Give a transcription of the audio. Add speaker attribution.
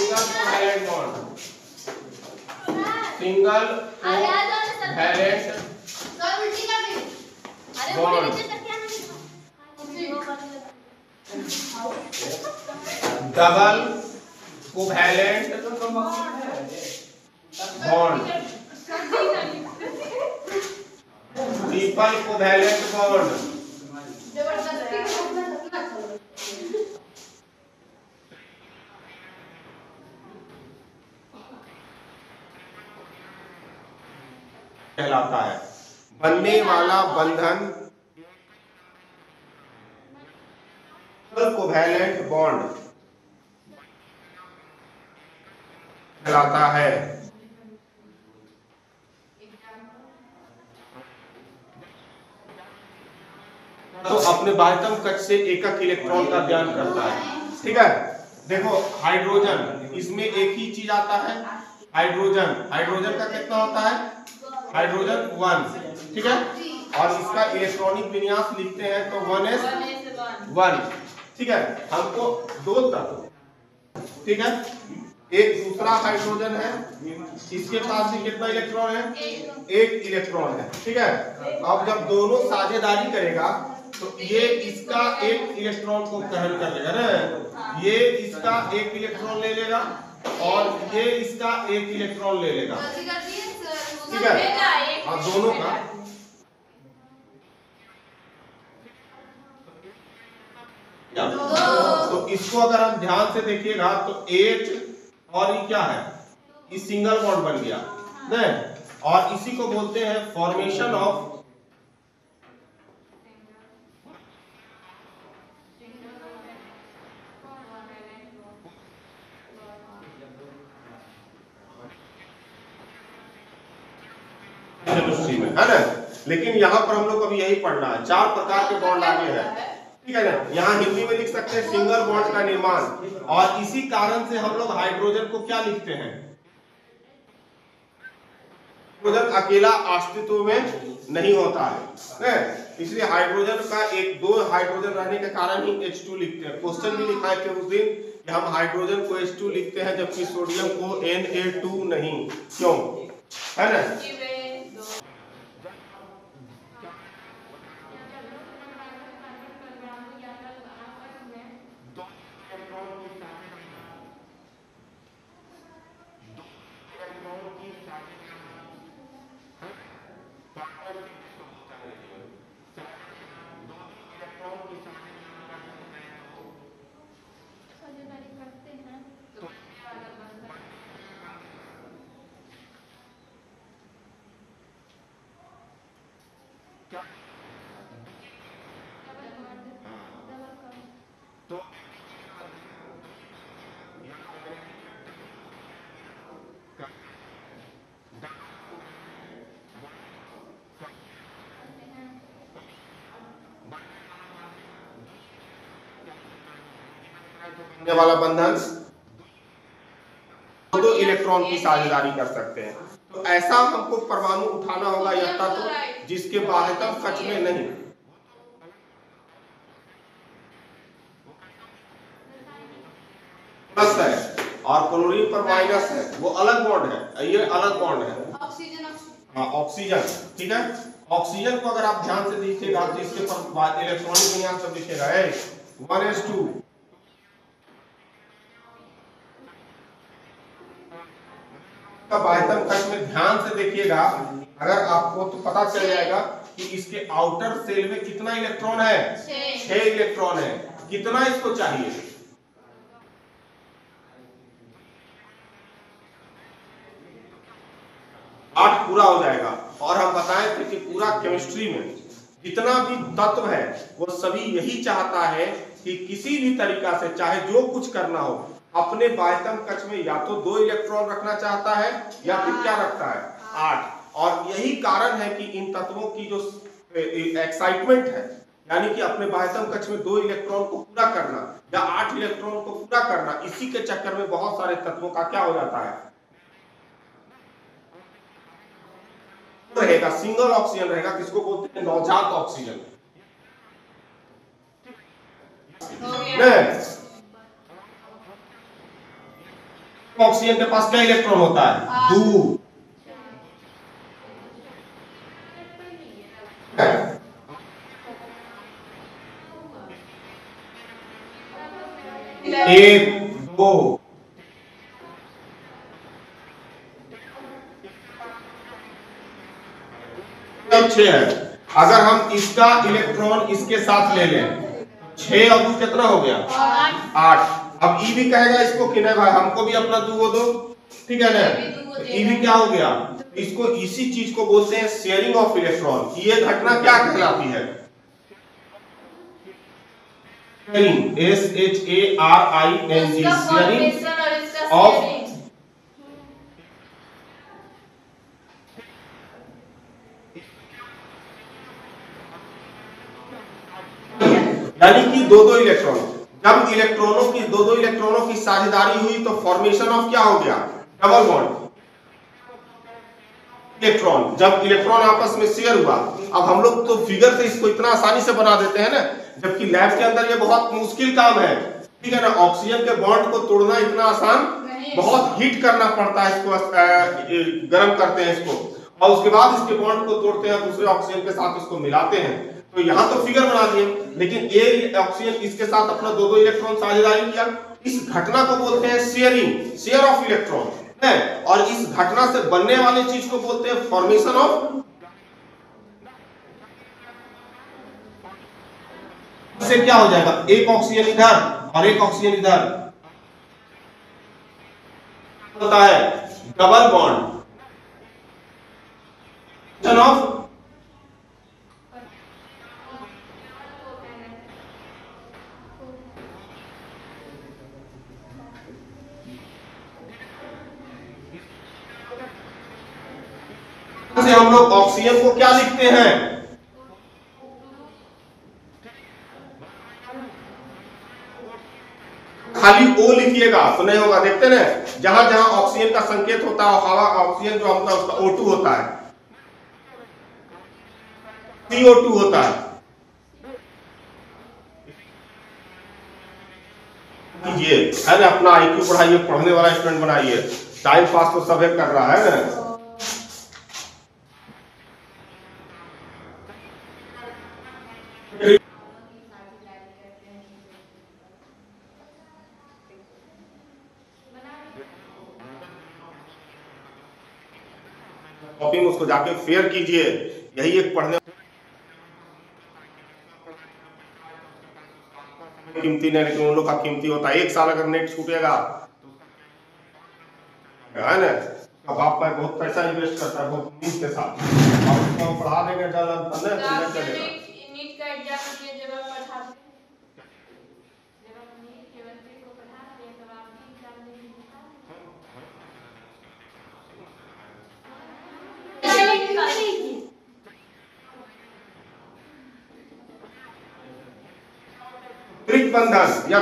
Speaker 1: Single covalent bond, single covalent bond, double covalent bond, triple covalent bond, कहलाता है। बनने वाला बंधन कोवैलेंट बॉन्ड कहलाता है। तो अपने बाह्यतम कक्ष से एकक इलेक्ट्रॉन का अध्ययन करता है। ठीक है, देखो हाइड्रोजन, इसमें एक ही चीज आता है हाइड्रोजन। हाइड्रोजन का कितना होता है? हाइड्रोजन 1, ठीक है, और इसका इलेक्ट्रॉनिक विन्यास लिखते हैं तो 1s1, ठीक है। हमको दो तत्व, ठीक है, एक दूसरा हाइड्रोजन है, इसके पास भी कितना इलेक्ट्रॉन है? एक इलेक्ट्रॉन है, ठीक है। अब जब दोनों साझेदारी करेगा तो ये इसका एक इलेक्ट्रॉन को ग्रहण कर लेगा ना, ये इसका एक इलेक्ट्रॉन ले लेगा और ये इसका एक इलेक्ट्रॉन ले लेगा, ठीक है, और दोनों का तो इसको अगर हम ध्यान से देखिएगा तो H और ये क्या है? ये सिंगल बॉन्ड बन गया ना, और इसी को बोलते हैं फॉर्मेशन ऑफ केमिस्ट्री में, है ना। लेकिन यहाँ पर हम लोग अभी यही पढ़ना है, 4 प्रकार के बॉन्ड आगे है, ठीक है ना। यहाँ हिंदी में लिख सकते हैं सिंगल बॉन्ड का निर्माण, और इसी कारण से हम लोग हाइड्रोजन को क्या लिखते हैं? हाइड्रोजन अकेला अस्तित्व में नहीं होता है, इसलिए हाइड्रोजन का एक दो हाइड्रोजन रहने के कारण ही H2 लिखते हैं। क्वेश्चन भी लिखा है कि उस दिन कि हम हाइड्रोजन को H2 लिखते हैं जबकि सोडियम को Na2 नहीं, क्यों, है ना। वाला बंधन दो इलेक्ट्रॉन की साझेदारी कर सकते हैं। तो ऐसा हमको परमाणु उठाना होगा यह तत्व जिसके बाह्यतम कक्ष में नहीं, प्लस है और क्लोरीन पर माइनस है, वो अलग बॉन्ड है, ये अलग बॉन्ड है। हाँ, ऑक्सीजन, ठीक है। ऑक्सीजन को अगर आप ध्यान से देखिएगा तो इसके पर इलेक्ट्रॉनिक विन्यास सब लिखेगा 1s2, बाह्यतम कक्ष में ध्यान से देखिएगा, अगर आपको तो पता चल जाएगा कि इसके आउटर सेल में कितना इलेक्ट्रॉन है? 6 इलेक्ट्रॉन है। कितना इसको चाहिए? 8 पूरा हो जाएगा। और हम बताएं थे कि पूरा केमिस्ट्री में जितना भी तत्व है वो सभी यही चाहता है कि किसी भी तरीका से चाहे जो कुछ करना हो अपने बाह्यतम कक्ष में या तो 2 इलेक्ट्रॉन रखना चाहता है या फिर क्या रखता है? 8। और यही कारण है कि इन तत्वों की जो एक्साइटमेंट है, यानी कि अपने बाह्यतम कक्ष में 2 इलेक्ट्रॉन को पूरा करना या 8 इलेक्ट्रॉन को पूरा करना, इसी के चक्कर में बहुत सारे तत्वों का क्या हो जाता है? रहेगा, सिंगल ऑक्सीजन रहेगा, किसको बोलते हैं? नवजात ऑक्सीजन। ऑक्सीजन के पास क्या इलेक्ट्रॉन होता है? 2। एक, 2, 6 है। अगर हम इसका इलेक्ट्रॉन इसके साथ ले लें, 6 और 2 कितना हो गया? 8। अब ई भी कहेगा इसको कि नहीं भाई हमको भी अपना 2 दो, ठीक है ना? ई भी क्या हो गया? इसको इसी चीज को बोलते हैं शेयरिंग ऑफ इलेक्ट्रॉन। ये घटना क्या कहलाती है? Sharing, SHARING, sharing of. यानी कि दो इलेक्ट्रॉन, जब दो इलेक्ट्रॉनों की साझेदारी हुई तो फॉर्मेशन ऑफ क्या हो गया? Double bond electron. जब इलेक्ट्रॉन आपस में शेयर हुआ, अब हम लोग तो फिगर से इसको इतना आसानी से बना देते हैं ना, जबकि लैब के अंदर ये बहुत मुश्किल काम है, ठीक है ना? ऑक्सीजन के बॉन्ड को तोड़ना इतना आसान, बहुत हीट करना पड़ता है इसको, गर्म करते हैं इसको और उसके बाद इसके बॉन्ड को तोड़ते हैं, दूसरे ऑक्सीजन के साथ इसको मिलाते हैं। तो यहाँ तो फिगर बना दिए, लेकिन ये ऑक्सीजन इसके साथ अपना दो इलेक्ट्रॉन साझेदारी किया। इस घटना को बोलते हैं शेयरिंग, शेयर ऑफ इलेक्ट्रॉन है। और इस घटना से बनने वाली चीज को बोलते हैं फॉर्मेशन ऑफ। इससे क्या हो जाएगा? एक ऑक्सीजन इधर और एक ऑक्सीजन इधर होता है डबल बॉन्ड ऑफ। से हम लोग ऑक्सीजन को क्या लिखते हैं? खाली O लिखिएगा तो नहीं होगा, देखते ना जहां जहां ऑक्सीजन का संकेत होता है, हवा ऑक्सीजन जो होता है उसका O2 होता है, CO2 होता है। कीजिए है ना, अपना IQ बढ़ाइए, पढ़ने वाला स्टूडेंट बनाइए। टाइम पास तो सभी कर रहा है ना। कॉपी में उसको जाके फेयर कीजिए, यही एक पढ़ने कीमती नहीं, लेकिन उन लोग का कीमती होता है। 1 साल अगर नेट छूटेगा है ना, तो बाप भाई बहुत पैसा इन्वेस्ट करता है, बहुत उम्मीद के साथ, और उसको पढ़ा देंगे नीट का एग्जाम के जब आप पढ़ाते जब आप नीट के बच्चे को पढ़ाते हैं तो आप भी एग्जाम देंगे। त्रिक बंधन या